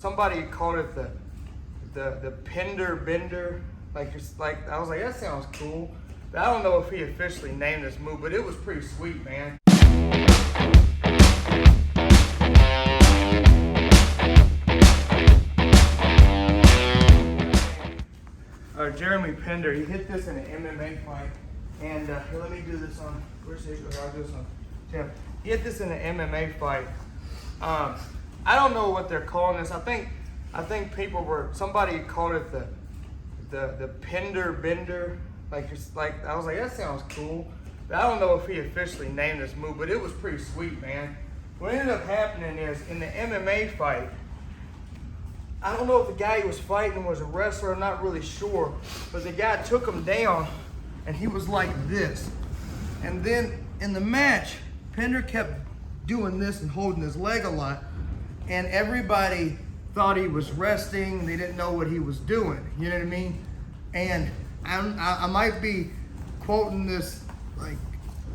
Somebody called it the Pender Bender. I was like, that sounds cool. But I don't know if he officially named this move, but it was pretty sweet, man. Jeremy Pender, he hit this in an MMA fight. And here, let me do this on, where's his, I'll do this on Tim. He hit this in an MMA fight. I don't know what they're calling this. I think somebody called it the Pender Bender. I was like, that sounds cool. But I don't know if he officially named this move, but it was pretty sweet, man. What ended up happening is, in the MMA fight, I don't know if the guy he was fighting was a wrestler, I'm not really sure, but the guy took him down and he was like this. And then in the match, Pender kept doing this and holding his leg a lot, and everybody thought he was resting, they didn't know what he was doing, you know what I mean? And I might be quoting this, like,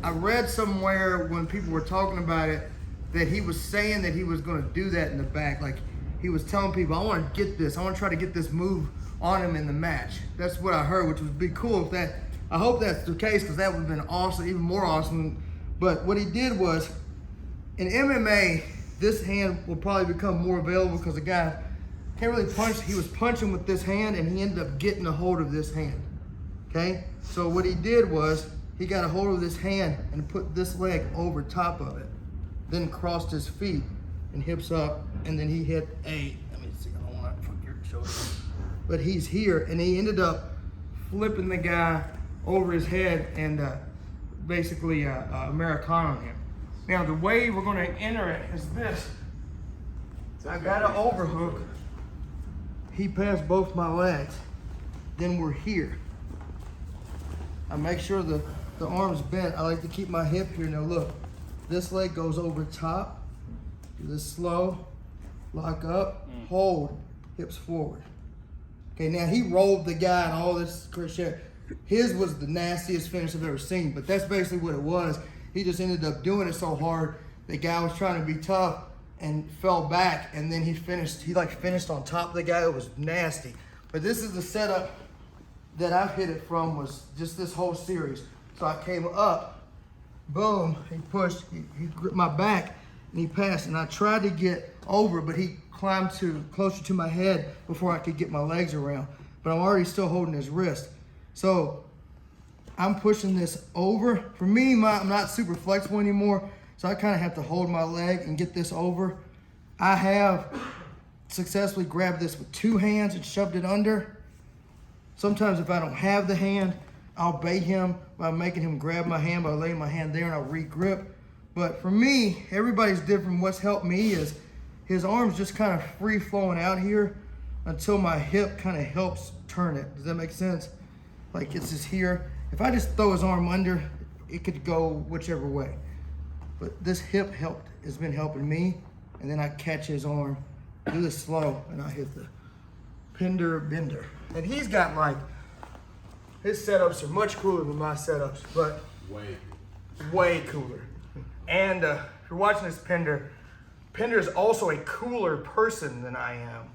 I read somewhere when people were talking about it that he was saying that he was gonna do that in the back, like he was telling people, I wanna get this, I wanna try to get this move on him in the match. That's what I heard, which would be cool if that, I hope that's the case, because that would have been awesome, even more awesome. But what he did was, in MMA, this hand will probably become more available because the guy can't really punch. He was punching with this hand and he ended up getting a hold of this hand, okay? So what he did was, he got a hold of this hand and put this leg over top of it, then crossed his feet and hips up, and then he hit let me see, I don't want to fuck your shoulder. But he's here, and he ended up flipping the guy over his head and basically Americana him. Now the way we're going to enter it is this. I got an overhook. He passed both my legs. Then we're here. I make sure the arm's bent. I like to keep my hip here. Now look, this leg goes over top. Do this slow, lock up, hold, hips forward. Okay, now he rolled the guy and all this crazy shit. His was the nastiest finish I've ever seen, but that's basically what it was. He just ended up doing it so hard, the guy was trying to be tough and fell back, and then he finished on top of the guy. It was nasty. But this is the setup that I've hit it from, was just this whole series. So I came up, boom, he pushed, he gripped my back, and he passed, and I tried to get over, but he climbed closer to my head before I could get my legs around. But I'm already still holding his wrist. So I'm pushing this over. For me, I'm not super flexible anymore, so I kind of have to hold my leg and get this over. I have successfully grabbed this with two hands and shoved it under. Sometimes if I don't have the hand, I'll bait him by making him grab my hand, by laying my hand there, and I'll re-grip. But for me, everybody's different. What's helped me is his arm's just kind of free flowing out here until my hip kind of helps turn it. Does that make sense? Like, it's just here. If I just throw his arm under, it could go whichever way. But this hip has been helping me, and then I catch his arm, do this slow, and I hit the Pender Bender. And he's got, like, his setups are much cooler than my setups, but way cooler. And if you're watching this Pender is also a cooler person than I am,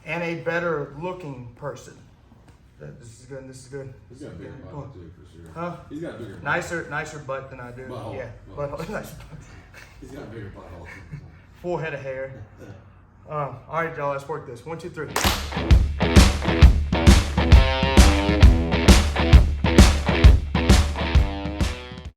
and a better looking person. This is good. He's got a bigger butt too, for sure. Huh? He's got a bigger nicer butt than I do. Butthole. Yeah, butthole. Nice. He's got a bigger butthole. Full head of hair. All right, y'all. Let's work this. 1, 2, 3.